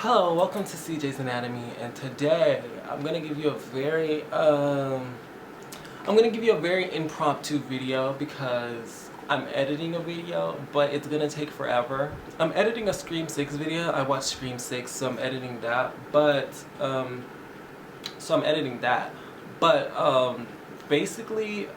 Hello, welcome to CJ's Anatomy, and today I'm gonna give you a very impromptu video because I'm editing a video, but it's gonna take forever. I'm editing a Scream 6 video. I watched Scream 6, so I'm editing that. Basically,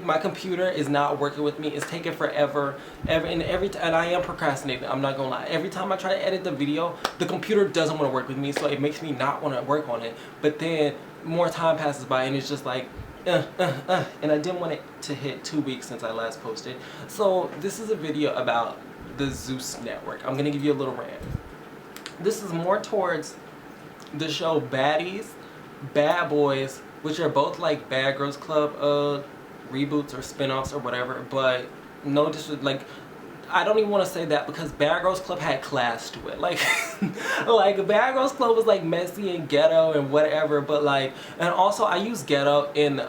my computer is not working with me. It's taking forever. And I am procrastinating. I'm not gonna lie. Every time I try to edit the video, the computer doesn't want to work with me, so it makes me not want to work on it. But then more time passes by, and it's just like, and I didn't want it to hit 2 weeks since I last posted. So this is a video about the Zeus network. I'm gonna give you a little rant. This is more towards the show Baddies, Bad Boys, which are both like Bad Girls Club reboots or spin-offs or whatever, but no disrespect, like I don't even want to say that because Bad Girls Club had class to it. Like like Bad Girls Club was like messy and ghetto and whatever, but like, and also I use ghetto in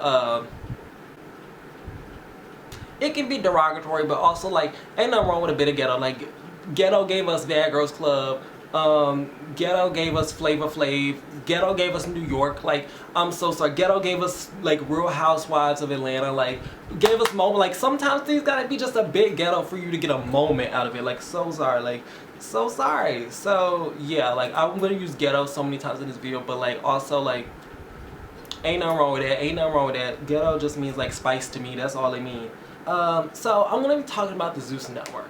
it can be derogatory, but also like ain't nothing wrong with a bit of ghetto. Like ghetto gave us Bad Girls Club, ghetto gave us Flavor Flav, ghetto gave us New York. Like I'm so sorry, ghetto gave us like Real Housewives of Atlanta, like gave us moment. Like sometimes things gotta be just a bit ghetto for you to get a moment out of it. Like so sorry, like so sorry. So yeah, like I'm gonna use ghetto so many times in this video, but like also like ain't nothing wrong with that, ain't nothing wrong with that. Ghetto just means like spice to me, that's all it means. So I'm gonna be talking about the Zeus network.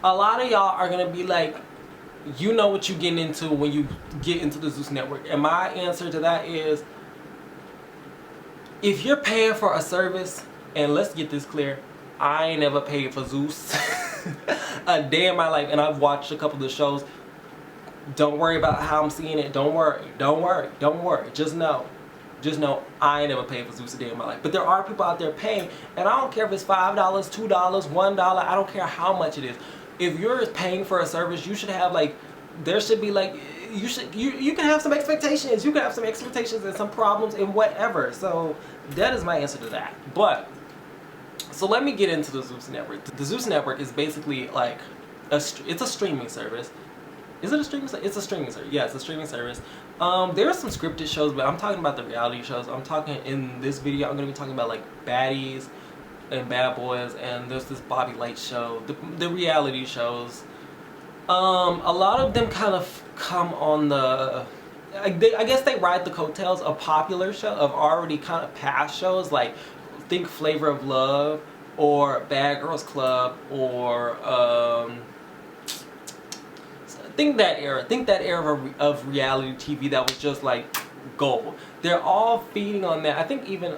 A lot of y'all are gonna be like, you know what you're getting into when you get into the Zeus network. And my answer to that is, if you're paying for a service, and let's get this clear, I ain't never paid for Zeus a day in my life, and I've watched a couple of the shows. Don't worry about how I'm seeing it. Don't worry. Just know I ain't never paid for Zeus a day in my life. But there are people out there paying, and I don't care if it's $5, $2, $1, I don't care how much it is. If you're paying for a service, you should have like, there should be like, you can have some expectations. You can have some expectations and some problems and whatever. So that is my answer to that. But so let me get into the Zeus network. The Zeus network is basically like it's a streaming service. Is it a streaming service? It's a streaming service. Yeah, it's a streaming service. There are some scripted shows, but I'm talking about the reality shows. I'm talking in this video. I'm gonna be talking about like Baddies and Bad Boys, and there's this Bobby Light show, the reality shows. A lot of them kind of come on the, I guess they ride the coattails of popular show, of already kind of past shows, like think Flavor of Love or Bad Girls Club, or think that era of reality TV that was just like gold. They're all feeding on that. I think even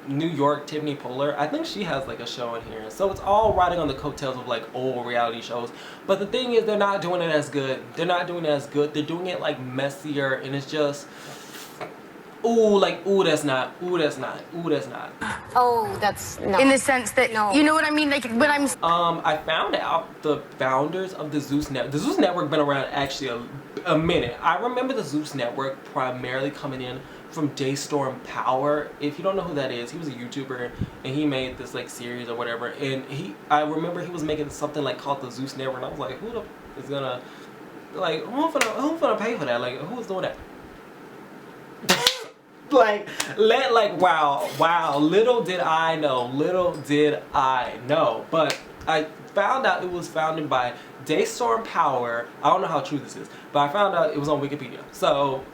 New York, Tiffany Poehler, I think she has like a show in here. So it's all riding on the coattails of like old reality shows. But the thing is, they're not doing it as good. They're doing it like messier, and it's just, ooh, like, ooh, that's not. Oh, that's not. In the sense that, no. You know what I mean? Like, when I'm... I found out the founders of the Zeus Network. The Zeus Network been around actually a minute. I remember the Zeus Network primarily coming in from Daystorm Power. If you don't know who that is, he was a YouTuber, and he made this like series or whatever. And I remember he was making something like called the Zeus Network, and I was like, who the is gonna, like, who's gonna pay for that? Like, who's doing that? Wow, little did I know. But I found out it was founded by Daystorm Power. I don't know how true this is, but I found out it was on Wikipedia. So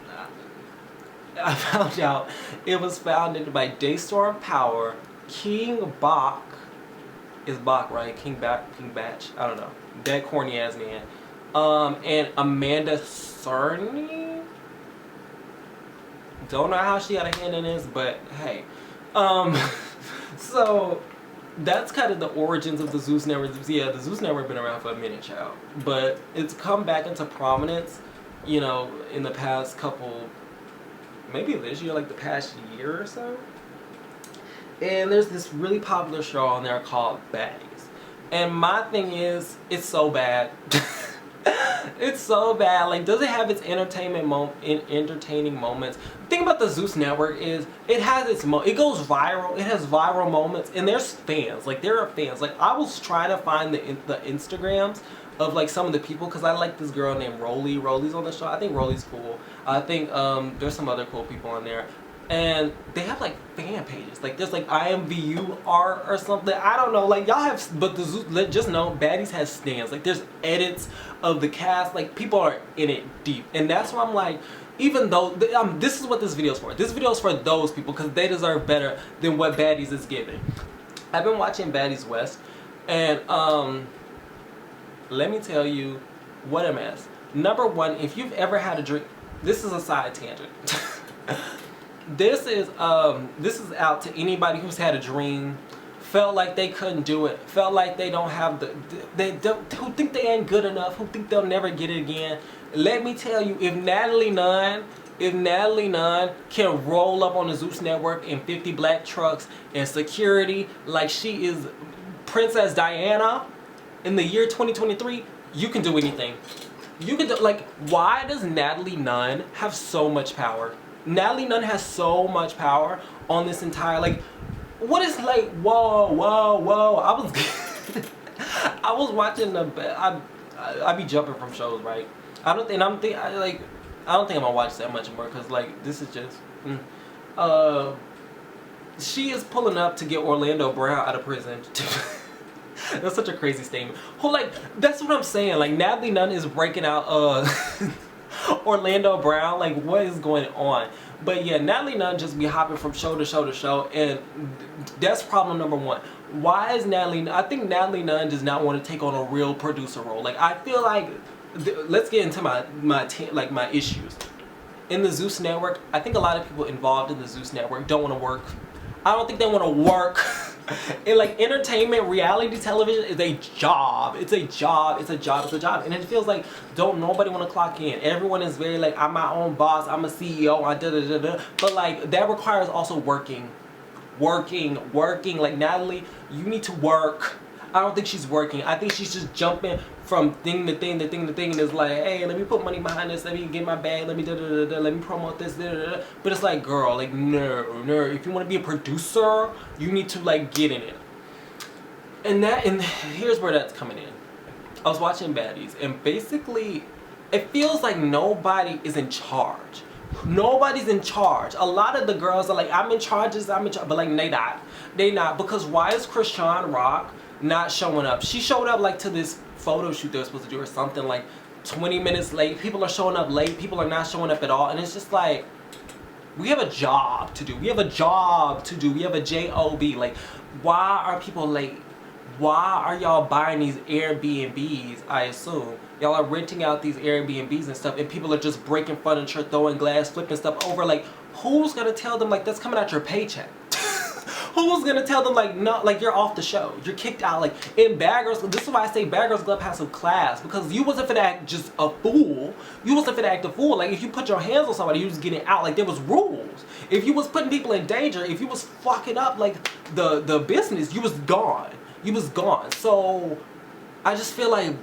I found out it was founded by Daystorm Power, King Bach, is Bach right? King Batch, I don't know, that corny ass man, and Amanda Cerny. Don't know how she had a hand in this, but hey. So that's kind of the origins of the Zeus Network. Yeah, the Zeus Network been around for a minute, child, but it's come back into prominence, you know, in the past couple, maybe this year, like the past year or so. And there's this really popular show on there called Baddies. And my thing is, it's so bad. It's so bad. Like, does it have its entertaining moments? The thing about the Zeus network is it has its it goes viral. It has viral moments, and there's fans. Like, there are fans. Like, I was trying to find the Instagrams of like some of the people, because I like this girl named Rolly. Rolly's on the show. I think Rolly's cool. I think there's some other cool people on there. And they have like fan pages. Like, there's like IMVU art or something. I don't know. Like, y'all have, but the Zeus, just know, Baddies has stands. Like, there's edits of the cast. Like, people are in it deep. And that's why I'm like, even though this is what this video is for. This video is for those people, because they deserve better than what Baddies is giving. I've been watching Baddies West, and let me tell you what a mess. Number one, if you've ever had a drink, this is a side tangent. This is out to anybody who's had a dream, felt like they couldn't do it, felt like they don't have who think they ain't good enough, who think they'll never get it again. Let me tell you, if Natalie Nunn can roll up on the Zeus network in 50 black trucks and security like she is Princess Diana in the year 2023, you can do anything. You can do, like, why does Natalie Nunn have so much power? Natalie Nunn has so much power on this entire, like, what is, like, whoa, I was watching I be jumping from shows, right? I don't think I'm gonna watch that much more, because, like, this is just she is pulling up to get Orlando Brown out of prison. That's such a crazy statement. Who, like, that's what I'm saying. Like, Natalie Nunn is breaking out Orlando Brown. Like, what is going on? But yeah, Natalie Nunn just be hopping from show to show to show, and that's problem number one. Why is I think Natalie Nunn does not want to take on a real producer role. Like, I feel like, let's get into my issues. In the Zeus network, I think a lot of people involved in the Zeus network don't want to work. I don't think they want to work. And like, entertainment, reality television is a job. It's a job. It's a job. It's a job. And it feels like don't nobody want to clock in. Everyone is very like, I'm my own boss. I'm a CEO. I da da da da. But like, that requires also working. Like, Natalie, you need to work. I don't think she's working. I think she's just jumping from thing to thing to thing to thing, and it's like, hey, let me put money behind this, let me get my bag, let me da da da da, let me promote this, da da da. But it's like, girl, like, no. If you want to be a producer, you need to like get in it. And here's where that's coming in. I was watching Baddies, and basically, it feels like nobody is in charge. Nobody's in charge. A lot of the girls are like, I'm in charge, but like, they not, because why is Krishan Rock not showing up? She showed up like to this photo shoot they were supposed to do or something, like 20 minutes late. People are showing up late. People are not showing up at all. And it's just like, we have a job to do. We have a job to do. We have a job. Like, why are people late? Why are y'all buying these Airbnbs? I assume y'all are renting out these Airbnbs and stuff, and people are just breaking furniture, throwing glass, flipping stuff over. Like, who's gonna tell them, like, that's coming out your paycheck? Who's gonna tell them, like, no, like, you're off the show, you're kicked out? Like, in Bad Girls, this is why I say Bad Girls Club has some class, because you wasn't finna act just a fool. You wasn't finna act a fool. Like, if you put your hands on somebody, you was getting out. Like, there was rules. If you was putting people in danger, if you was fucking up, like, the business, you was gone. You was gone. So, I just feel like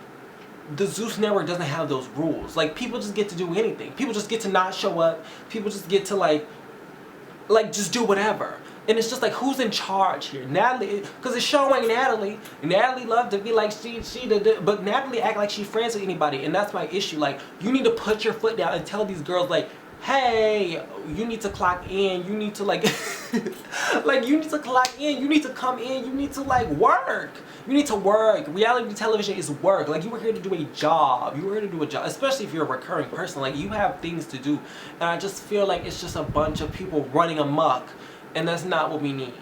the Zeus network doesn't have those rules. Like, people just get to do anything. People just get to not show up. People just get to, like just do whatever. And it's just like, who's in charge here? Natalie, because it's showing Natalie. Natalie loved to be like, but Natalie act like she's friends with anybody, and that's my issue. Like, you need to put your foot down and tell these girls, like, hey, you need to clock in. You need to, like, like, you need to clock in. You need to come in. You need to, like, work. You need to work. Reality television is work. Like, you were here to do a job. You were here to do a job, especially if you're a recurring person. Like, you have things to do. And I just feel like it's just a bunch of people running amok. And that's not what we need.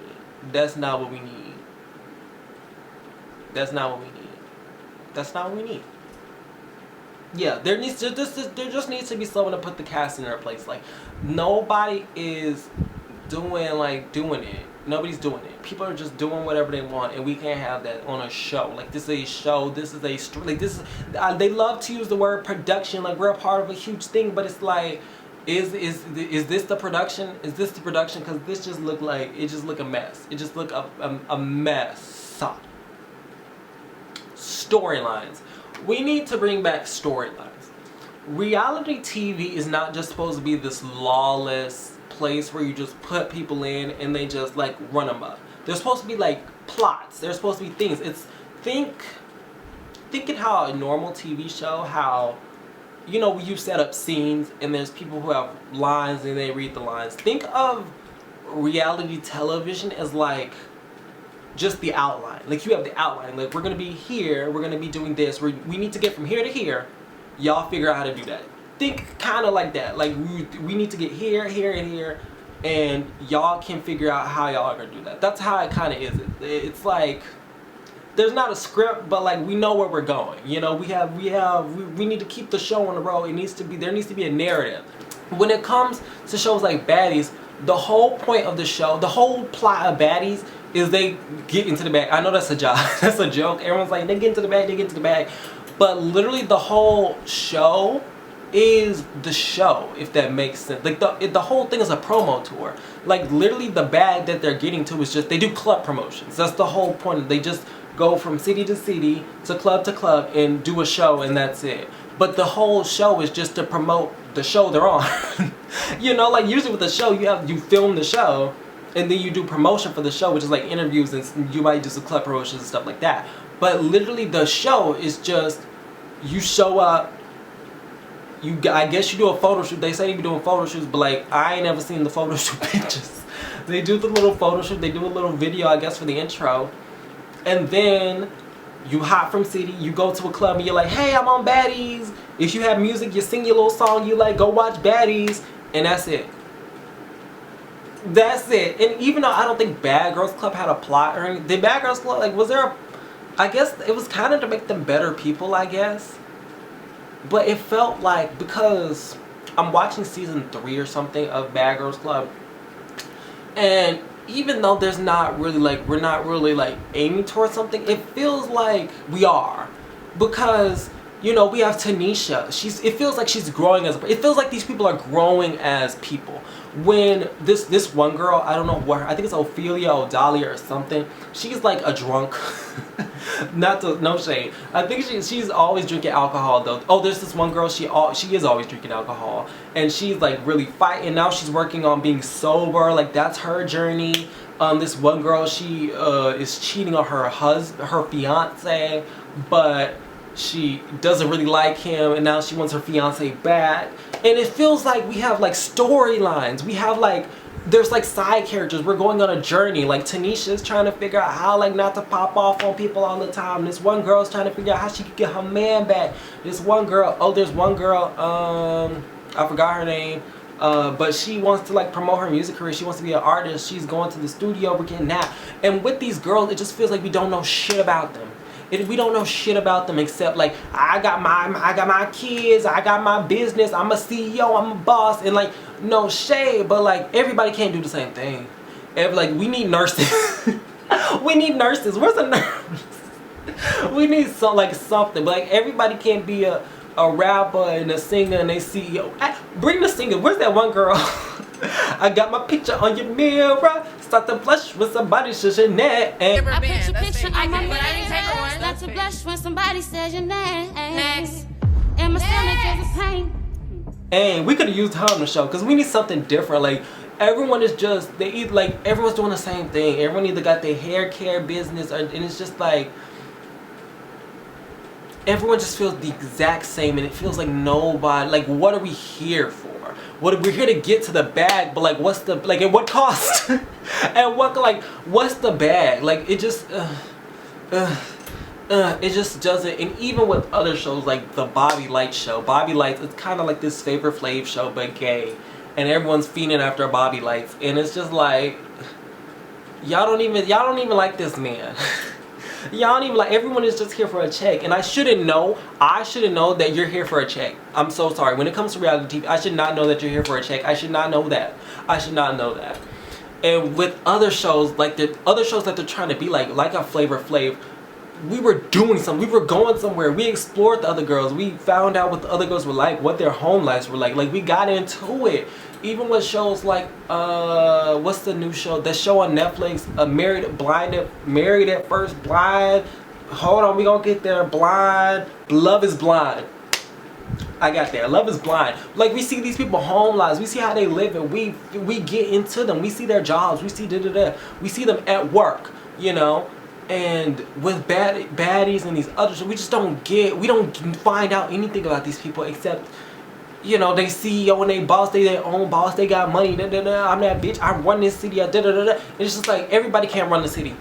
That's not what we need. That's not what we need. That's not what we need. Yeah, there just needs to be someone to put the cast in their place. Like, nobody is doing it. Nobody's doing it. People are just doing whatever they want, and we can't have that on a show. Like, this is a show. This is like, this is. They love to use the word production. Like, we're a part of a huge thing, but it's like, is this the production? Is this the production? Because this just look like, it just look a mess. It just look a mess. Storylines. We need to bring back storylines. Reality TV is not just supposed to be this lawless place where you just put people in and they just like run amok. There's supposed to be like plots. There's supposed to be things. It's thinking how a normal TV show, how, you know, you set up scenes and there's people who have lines and they read the lines. Think of reality television as like just the outline. Like you have the outline. Like we're gonna be here. We're gonna be doing this. We need to get from here to here. Y'all figure out how to do that. Think kind of like that. Like we need to get here, here, and here, and y'all can figure out how y'all are gonna do that. That's how it kind of is. It's like there's not a script, but like we know where we're going. You know, we need to keep the show on the road. There needs to be a narrative. When it comes to shows like Baddies, the whole point of the show, the whole plot of Baddies is they get into the bag. I know that's a joke. That's a joke. Everyone's like, they get into the bag, they get into the bag. But literally the whole show is the show, if that makes sense. Like the whole thing is a promo tour. Like literally the bag that they're getting to is just, they do club promotions. That's the whole point. They just go from city to city, to club, and do a show, and that's it. But the whole show is just to promote the show they're on. You know, like usually with the show, you film the show, and then you do promotion for the show, which is like interviews, and you might do some club promotions and stuff like that. But literally the show is just, you show up, I guess you do a photo shoot. They say you be doing photo shoots, but like I ain't never seen the photo shoot pictures. They do the little photo shoot, they do a little video, I guess, for the intro. And then you hop from city, you go to a club and you're like, hey, I'm on Baddies. If you have music, you sing your little song, you like, go watch Baddies, and that's it. That's it. And even though I don't think Bad Girls Club had a plot or anything, did Bad Girls Club, like, was there a, I guess it was kind of to make them better people, I guess. But it felt like, because I'm watching season 3 or something of Bad Girls Club, and even though there's not really like, we're not really like aiming towards something, it feels like we are. Because, you know, we have Tanisha. It feels like she's growing as, it feels like these people are growing as people. When this one girl, I don't know what, I think it's Ophelia or Dahlia or something, she's like a drunk. No shade. I think she's always drinking alcohol though. Oh, there's this one girl, she is always drinking alcohol, and she's like really fighting. Now she's working on being sober. Like that's her journey. This one girl, she is cheating on her fiance, but she doesn't really like him, and now she wants her fiance back. And it feels like we have like storylines. We have like, there's like side characters. We're going on a journey. Like Tanisha's trying to figure out how like not to pop off on people all the time. This one girl's trying to figure out how she could get her man back. This one girl, there's one girl, I forgot her name, but she wants to like promote her music career. She wants to be an artist. She's going to the studio. We're getting that. And with these girls, it just feels like we don't know shit about them. We don't know shit about them except like, I got my kids, I got my business, I'm a CEO, I'm a boss, and like, no shade, but like everybody can't do the same thing. Like we need nurses. We need nurses. Where's a nurse? We need something. But like everybody can't be a rapper and a singer and a CEO. Bring the singer. Where's that one girl? I got my picture on your mirror. Start to blush when somebody says your name. I put your picture on my mirror. Start to blush when somebody says your name. Next. And my stomach is a pain. And we could have used her on the show because we need something different. Like everyone is just, they either like everyone's doing the same thing. Everyone either got their hair care business, and it's just like everyone just feels the exact same, and it feels like nobody, like what are we here for? We're here to get to the bag, but like what's the, like at what cost? And what, like what's the bag? Like it just it just doesn't. And even with other shows like the Bobby Light show, Bobby Lights, it's kind of like this Flavor Flav show but gay, and everyone's fiending after Bobby Lights, and it's just like y'all don't even like this man. Y'all don't even like, everyone is just here for a check, and I shouldn't know that you're here for a check. I'm so sorry. When it comes to reality TV, I should not know that you're here for a check. I should not know that. I should not know that. And with other shows, like the other shows that they're trying to be like a Flavor Flav, we were doing something. We were going somewhere. We explored the other girls. We found out what the other girls were like, what their home lives were like. Like we got into it. Even with shows like what's the new show? The show on Netflix, Married at First Blind. hold on, we gonna get there. Blind. Love is Blind. I got there. Love is Blind. Like, we see these people home lives. We see how they live, and we get into them. We see their jobs. We see da-da-da. We see them at work, you know. And with baddies and these others, we just don't get, we don't find out anything about these people except, you know, they CEO and they boss, they their own boss, they got money, da, da, da, I'm that bitch, I run this city, da, da, da, da. It's just like, everybody can't run the city.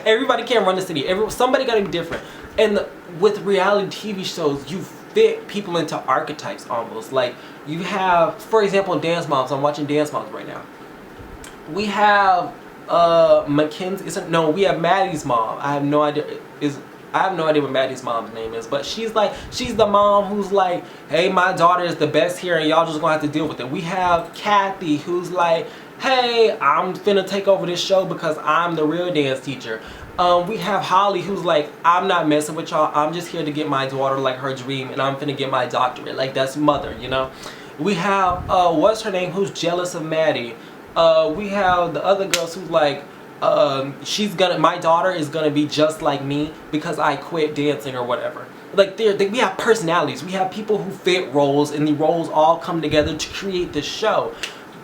Everybody can't run the city. Somebody gotta be different. And with reality TV shows, you fit people into archetypes almost. Like, you have, for example, Dance Moms. I'm watching Dance Moms right now. We have Mackenzie, we have Maddie's mom. I have no idea what Maddie's mom's name is, but she's the mom who's like, hey, my daughter is the best here and y'all just gonna have to deal with it. We have Kathy, who's like, hey, I'm finna take over this show because I'm the real dance teacher. We have Holly, who's like, I'm not messing with y'all, I'm just here to get my daughter like her dream and I'm finna get my doctorate. Like, that's Mother, you know. We have what's her name, who's jealous of Maddie. We have the other girls who's like, my daughter is gonna be just like me because I quit dancing or whatever. Like, we have personalities. We have people who fit roles, and the roles all come together to create this show.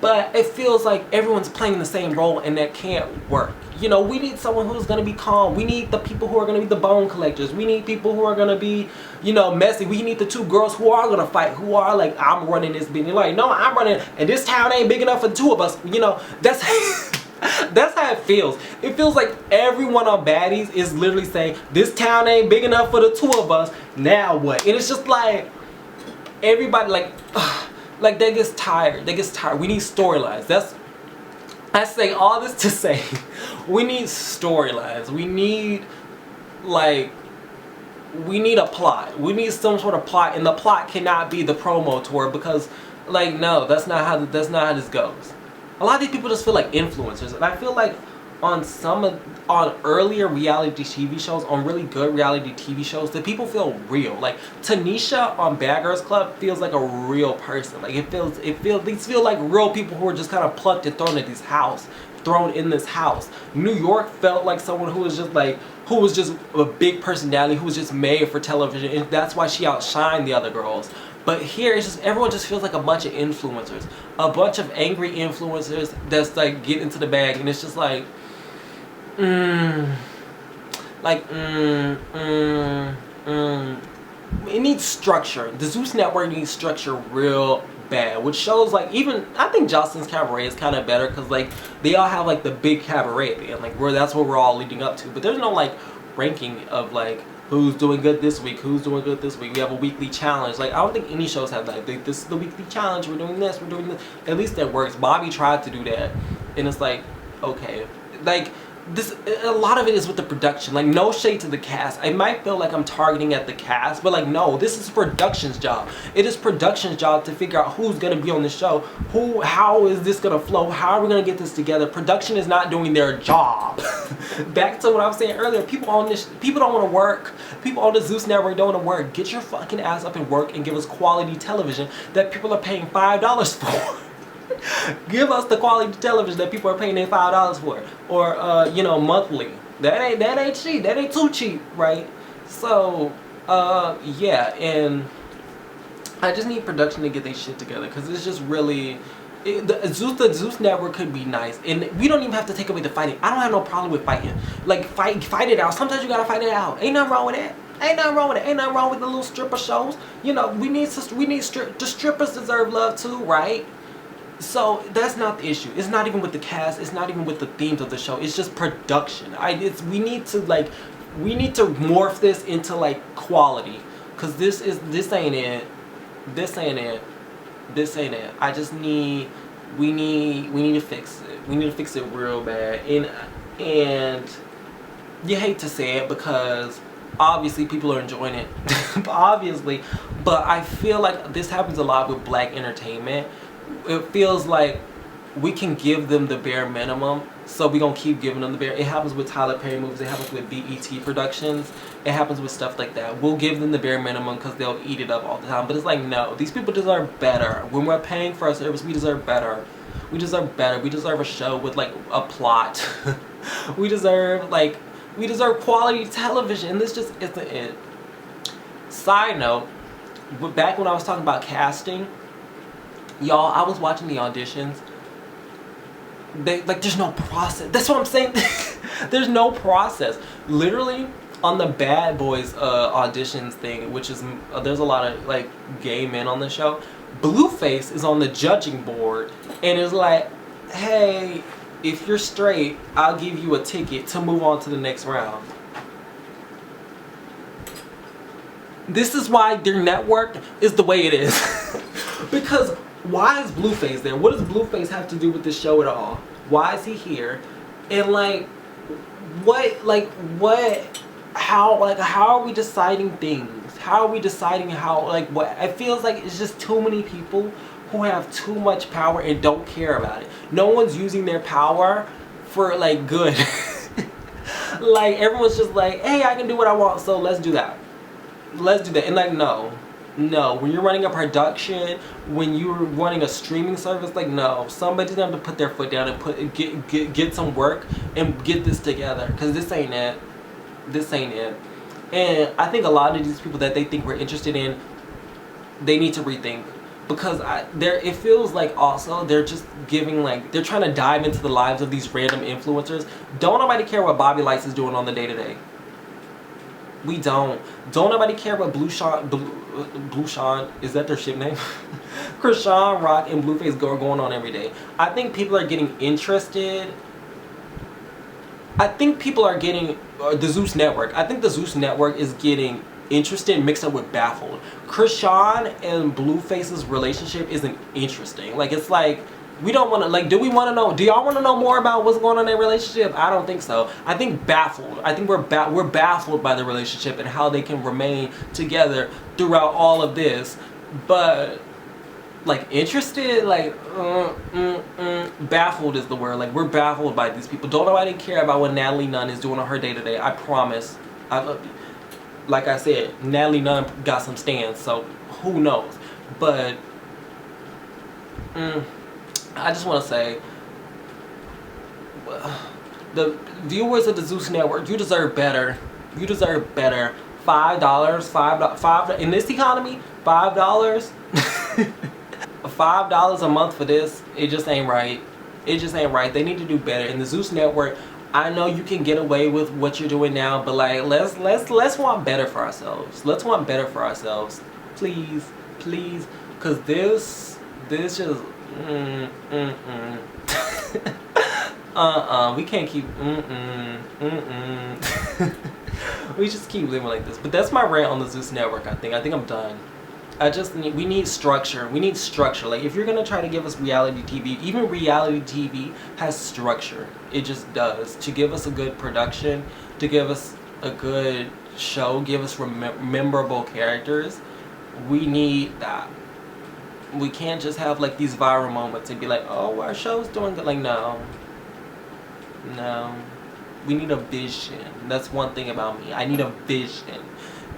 But it feels like everyone's playing the same role, and that can't work. You know, we need someone who's gonna be calm. We need the people who are gonna be the bone collectors. We need people who are gonna be, you know, messy. We need the two girls who are gonna fight, who are like, I'm running this business. Like, no, I'm running, and this town ain't big enough for the two of us. You know, that's that's how it feels. It feels like everyone on Baddies is literally saying, this town ain't big enough for the two of us. Now what? And it's just like, everybody like that gets tired. They gets tired. We need storylines. I say all this to say, we need storylines. We need a plot. We need some sort of plot, and the plot cannot be the promo tour because, like, no, that's not how this goes. A lot of these people just feel like influencers, and I feel like on earlier reality TV shows, on really good reality TV shows, the people feel real. Like, Tanisha on Bad Girls Club feels like a real person. Like, these feel like real people who are just kind of plucked and thrown in this house. New York felt like someone who was just a big personality, who was just made for television, and that's why she outshined the other girls. But here, it's just, everyone just feels like a bunch of influencers. A bunch of angry influencers that's like get into the bag, and it's just like, it needs structure. The Zeus Network needs structure real bad, which shows like, even I think Jocelyn's Cabaret is kind of better because like they all have like the big cabaret at the end, like that's what we're all leading up to. But there's no like ranking of like who's doing good this week, who's doing good this week. We have a weekly challenge. Like, I don't think any shows have that. This is the weekly challenge. We're doing this. We're doing this. At least that works. Bobby tried to do that, and it's like, okay, like. A lot of it is with the production. Like, no shade to the cast. I might feel like I'm targeting at the cast, but like, no, this is production's job. It is production's job to figure out who's gonna be on the show, how is this gonna flow, how are we gonna get this together. Production is not doing their job. Back to what I was saying earlier, people don't want to work. People on the Zeus Network don't want to work. Get your fucking ass up and work and give us quality television that people are paying $5 for. Give us the quality television that people are paying their $5 for, or you know, monthly. That ain't cheap. That ain't too cheap, right? So yeah, and I just need production to get their shit together, because it's just really, the Zeus Network could be nice, and we don't even have to take away the fighting. I don't have no problem with fighting. Like, fight it out. Sometimes you gotta fight it out. Ain't nothing wrong with that. Ain't nothing wrong with it. Ain't nothing wrong with the little stripper shows. You know, the strippers deserve love too, right? So that's not the issue. It's not even with the cast. It's not even with the themes of the show. It's just production. We need to morph this into like quality, because this ain't it. This ain't it. I just need. We need to fix it. We need to fix it real bad. And you hate to say it because obviously people are enjoying it. Obviously, but I feel like this happens a lot with black entertainment. It feels like we can give them the bare minimum, so we gonna keep giving them the bare. It happens with Tyler Perry movies. It happens with BET Productions. It happens with stuff like that. We'll give them the bare minimum because they'll eat it up all the time. But it's like, no, these people deserve better. When we're paying for a service, we deserve better. We deserve better. We deserve a show with like a plot. We deserve like We deserve quality television, and this just isn't it. Side note, back when I was talking about casting, y'all, I was watching the auditions. There's no process. That's what I'm saying. There's no process. Literally, on the Bad Boys auditions thing, which is there's a lot of like gay men on the show. Blueface is on the judging board and is like, hey, if you're straight, I'll give you a ticket to move on to the next round. This is why their network is the way it is. Because why is Blueface there? What does Blueface have to do with this show at all? Why is he here? And how are we deciding things? How are we deciding what? It feels like it's just too many people who have too much power and don't care about it. No one's using their power for like good. Like everyone's just like, hey, I can do what I want, so let's do that. Let's do that. And like, no, when you're running a production, when you're running a streaming service, like, no, somebody's gonna have to put their foot down and get some work and get this together, because this ain't it. This ain't it. And I think a lot of these people that they think we're interested in, they need to rethink, because it feels like also they're just giving, like, they're trying to dive into the lives of these random influencers. Don't nobody care what Bobby Lights is doing on the day-to-day. We don't nobody care what Blue Sean, is that their ship name? Krishan Rock and Blueface are going on every day. I think people are getting interested. I think people are getting the Zeus Network. I think the Zeus Network is getting interested mixed up with baffled. Krishan and Blueface's relationship isn't interesting. Like, it's like, we don't want to, like, do we want to know? Do y'all want to know more about what's going on in their relationship? I don't think so. I think baffled. I think we're baffled by the relationship and how they can remain together throughout all of this. But, like, interested, like, baffled is the word. Like, we're baffled by these people. Don't nobody care about what Natalie Nunn is doing on her day-to-day. I promise. Like I said, Natalie Nunn got some stands, so who knows? But, I just want to say, the viewers of the Zeus Network, you deserve better. You deserve better. $5 in this economy, $5, $5 a month for this, it just ain't right. It just ain't right. They need to do better. In the Zeus Network, I know you can get away with what you're doing now, but like, let's want better for ourselves. Let's want better for ourselves, please, because this just. We can't keep we just keep living like this. But that's my rant on the Zeus Network. I think I'm done. We need structure. We need structure. Like, if you're gonna try to give us reality TV, even reality TV has structure. It just does. To give us a good production, to give us a good show, give us memorable characters, we need that. We can't just have like these viral moments and be like, oh, our show's doing good. Like, no. We need a vision. That's one thing about me. I need a vision.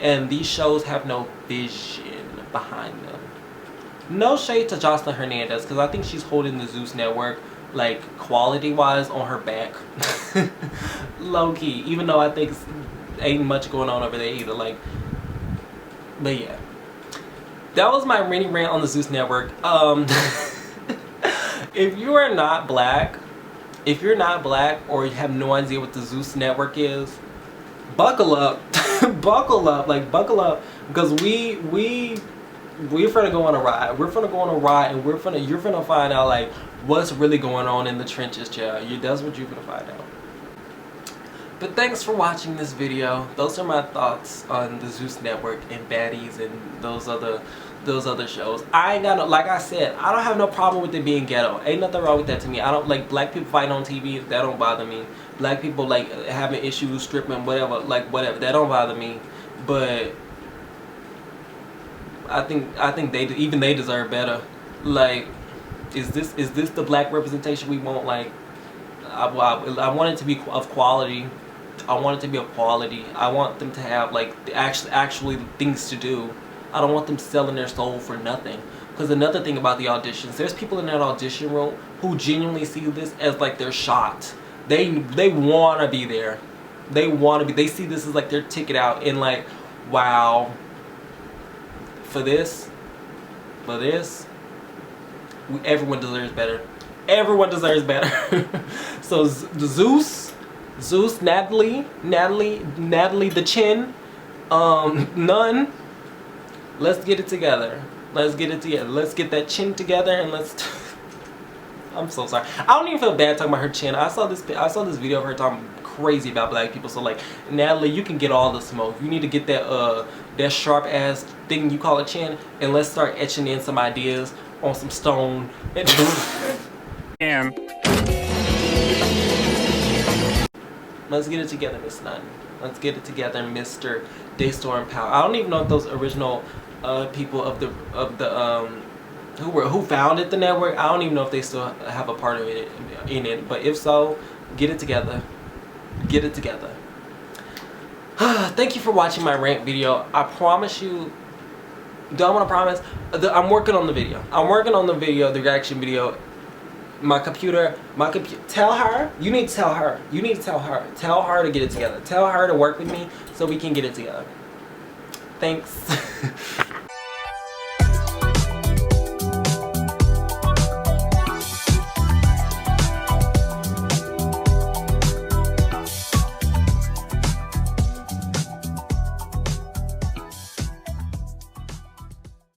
And these shows have no vision behind them. No shade to Jocelyn Hernandez, because I think she's holding the Zeus Network, like, quality-wise, on her back. Low-key. Even though I think ain't much going on over there either. Like, but yeah. That was my mini rant on the Zeus Network. If you are not black, or you have no idea what the Zeus Network is, buckle up. Buckle up, because we're finna go on a ride. We're finna go on a ride, and you're finna find out like what's really going on in the trenches, child. That's what you're finna find out. But thanks for watching this video. Those are my thoughts on the Zeus Network and Baddies and those other shows. I ain't got no, like I said, I don't have no problem with it being ghetto. Ain't nothing wrong with that to me. I don't like black people fighting on TV. That don't bother me. Black people like having issues, stripping, whatever, that don't bother me. But I think they deserve better. Like, is this the black representation we want? Like, I want it to be of quality. I want it to be of quality. I want them to have like actually things to do. I don't want them selling their soul for nothing. Because another thing about the auditions, there's people in that audition room who genuinely see this as like their shot. They want to be there. They want to be. They see this as like their ticket out, and like, wow. For this, everyone deserves better. Everyone deserves better. So Zeus, Natalie the chin, none. Let's get it together. Let's get it together. Let's get that chin together, and let's. I'm so sorry. I don't even feel bad talking about her chin. I saw this video of her talking crazy about black people. So like, Natalie, you can get all the smoke. You need to get that that sharp ass thing you call a chin, and let's start etching in some ideas on some stone. Damn. Let's get it together, Miss Nunn. Let's get it together, Mr. Daystorm Powell. I don't even know if those original people of the who founded the network, I don't even know if they still have a part of it in it. But if so, get it together. Get it together. Thank you for watching my rant video. I promise you, do I want to promise? I'm working on the video. I'm working on the video, the reaction video. My computer, tell her, you need to tell her. You need to tell her. Tell her to get it together. Tell her to work with me so we can get it together. Thanks.